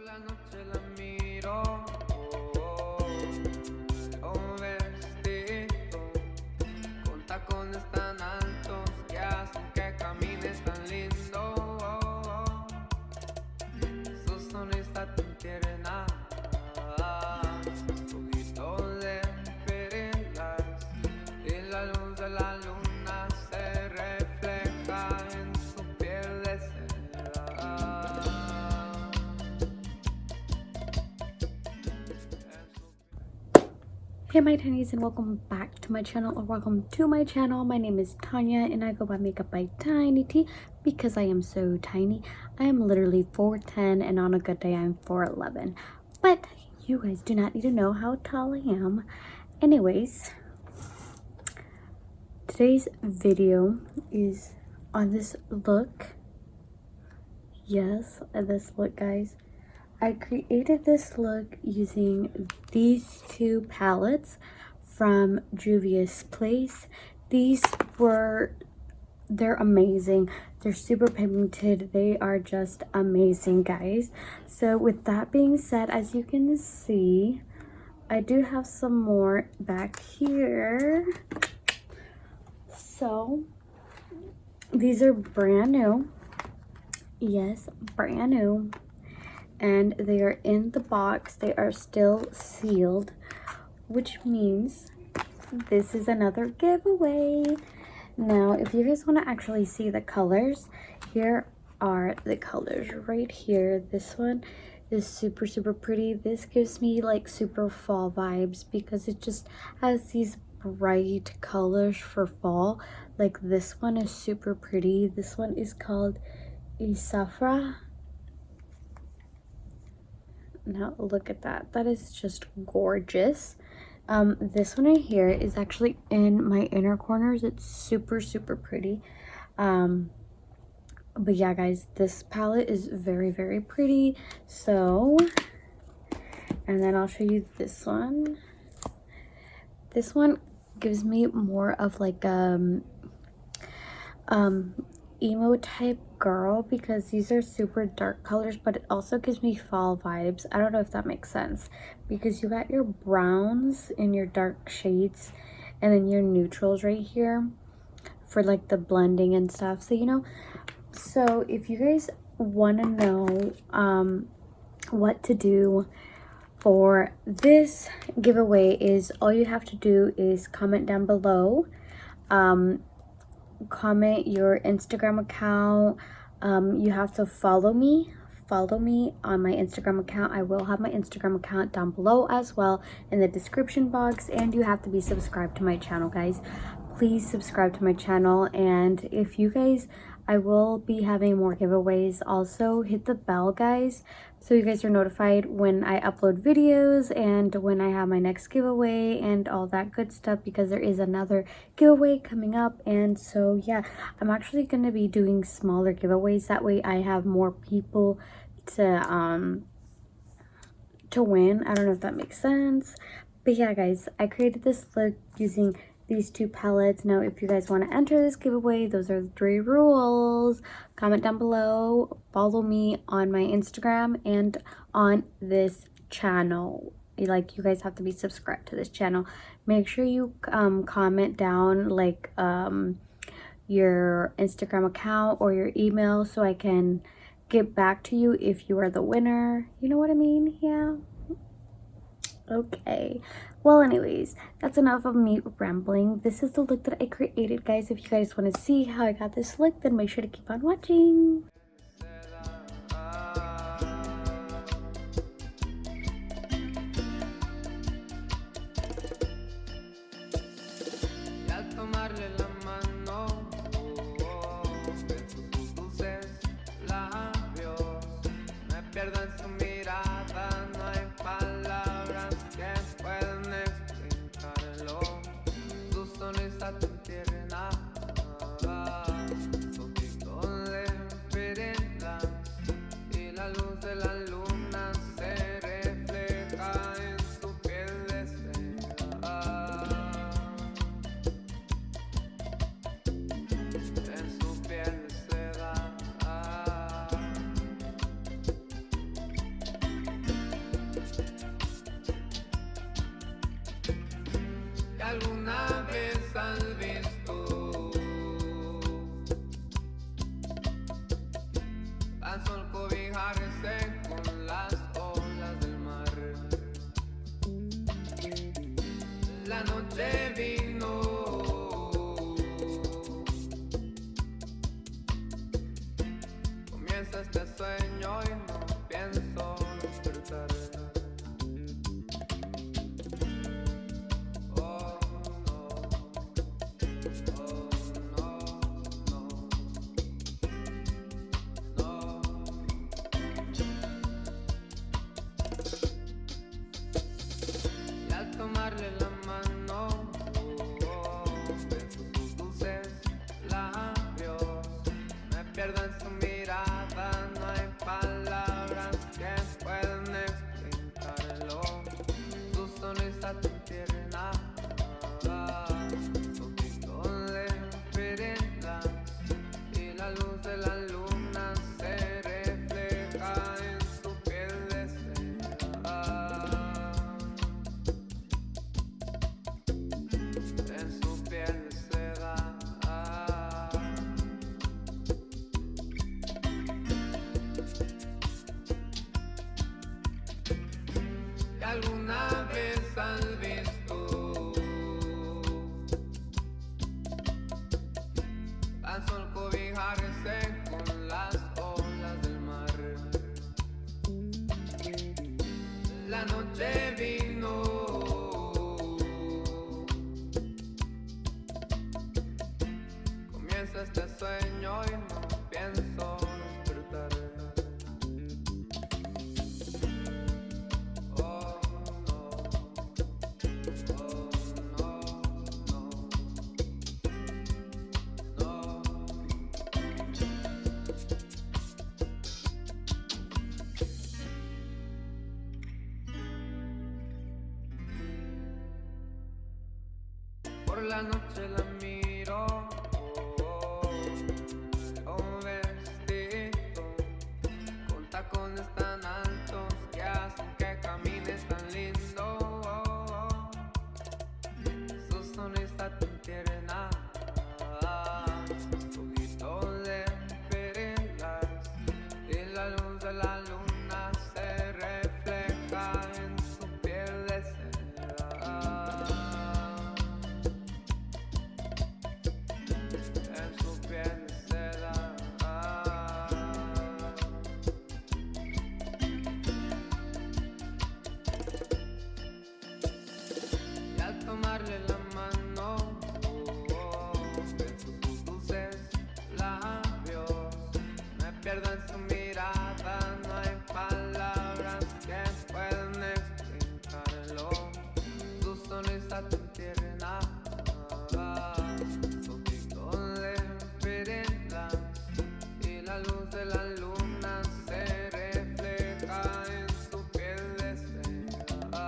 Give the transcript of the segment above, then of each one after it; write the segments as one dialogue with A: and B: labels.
A: la noche la miro, un vestido con tacones tan altos que hacen que camines tan lindo. Su sonrisa tan tierna, sus ojitos de perlas y la luz de la luna se refleja en su piel de seda.
B: Hey my tinies, and welcome back to my channel, or welcome to my channel. My name is Tanya and I go by Makeup by Tiny T because I am so tiny. I am literally 4'10", and on a good day I'm 4'11", but you guys do not need to know how tall I am. Anyways, today's video is on this look. Yes, this look, guys. I created this look using these two palettes from Juvia's Place. They're amazing. They're super pigmented. They are just amazing, guys. So with that being said, as you can see, I do have some more back here. So these are brand new. Yes, brand new. And they are in the box. They are still sealed, which means this is another giveaway. Now, if you guys want to actually see the colors, here are the colors right here. This one is super pretty. This gives me like super fall vibes because it just has these bright colors for fall. Like this one is super pretty. This one is called Isafra. Now look at that. That is just gorgeous. This one right here is actually in my inner corners. It's super pretty. But yeah, guys, this palette is very pretty. So, and then I'll show you this one. This one gives me more of like emo type girl because these are super dark colors, but it also gives me fall vibes. I don't know if that makes sense because you got your browns and your dark shades and then your neutrals right here for like the blending and stuff. So, you know, so if you guys want to know what to do for this giveaway, is all you have to do is comment down below. Comment your Instagram account. You have to follow me on my Instagram account. I will have my Instagram account down below as well in the description box, and you have to be subscribed to my channel, guys. Please subscribe to my channel, and if you guys, I will be having more giveaways. Also hit the bell, guys, so you guys are notified when I upload videos and when I have my next giveaway and all that good stuff, because there is another giveaway coming up. And so yeah, I'm actually going to be doing smaller giveaways, that way I have more people to win. I don't know if that makes sense, but yeah, guys, I created this look using these two palettes. Now, if you guys want to enter this giveaway, those are the 3 rules. Comment down below, follow me on my Instagram and on this channel. Like, you guys have to be subscribed to this channel. Make sure you comment down like your Instagram account or your email so I can get back to you if you are the winner. You know what I mean? Yeah. Okay, well, anyways, that's enough of me rambling. This is the look that I created, guys. If you guys want to see how I got this look, then make sure to keep on watching.
A: vez has visto al sol cobijarse con las olas del mar? La noche vino, comienza este sueño y no pienso despertar. Oh no, oh no, no, no. Y al tomarle la mano, beso sus dulces labios, me pierdo en su mirada, no hay palabras que puedan explicarlo. Su sonrisa tan tierna, sus ojitos le brillan y la luz de la luna se refleja en su piel de seda, en su piel de seda. ¿Y alguna vez has visto al sol cobijarse con las olas del mar? La noche vino, comienza este sueño y no pienso despertar. Oh no, oh no, no, no. Por la noche la miro, un vestido con tacones tan altos que hacen que camines tan lindo. Su sonrisa tan tierna, sus ojitos de perlas y la luz de la luna se refleja en su piel de seda, en su piel de seda. Y al tomarle la mano, beso sus dulces labios, me pierdo en su mirada, no hay palabras que puedan explicarlo. Su sonrisa tan tierna, sus ojitos le brillan y la luz de la luna se refleja en su piel de seda,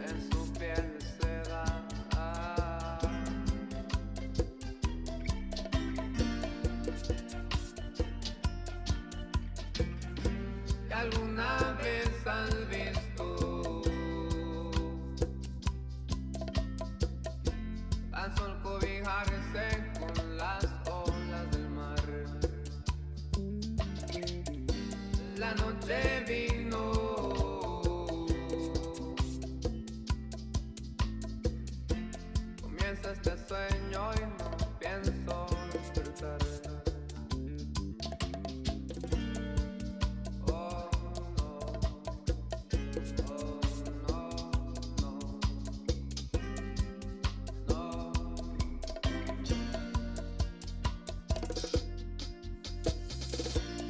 A: en su piel de seda. ¿Y alguna vez has visto al sol cobijarse con las olas del mar? La noche vino, comienza este sueño y no pienso despertar. Oh no, oh no, no, no.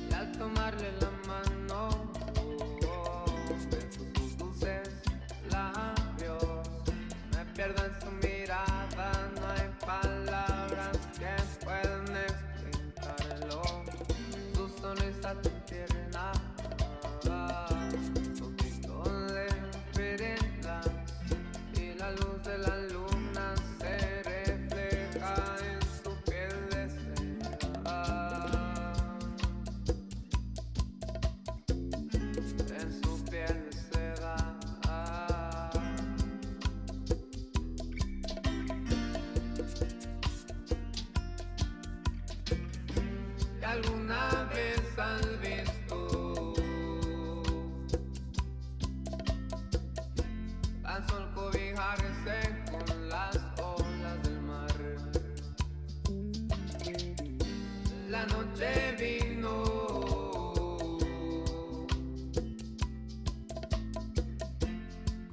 A: Y al tomarle la mano, alguna vez has visto al sol cobijarse con las olas del mar. La noche vino,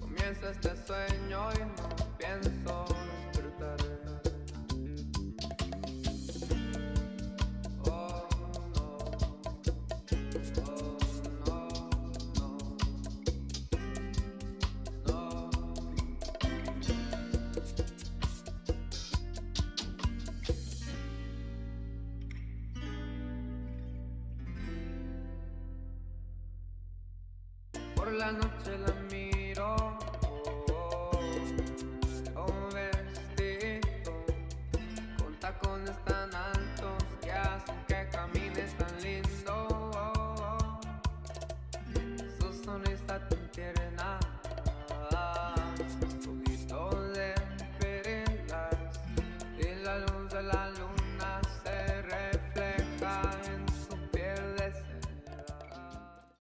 A: comienza este sueño y no pienso despertar. Oh no, oh no, no, no. Por la noche la miro, un vestido con tacones tan altos que hacen que camines tan lindo. Su sonrisa tan tierna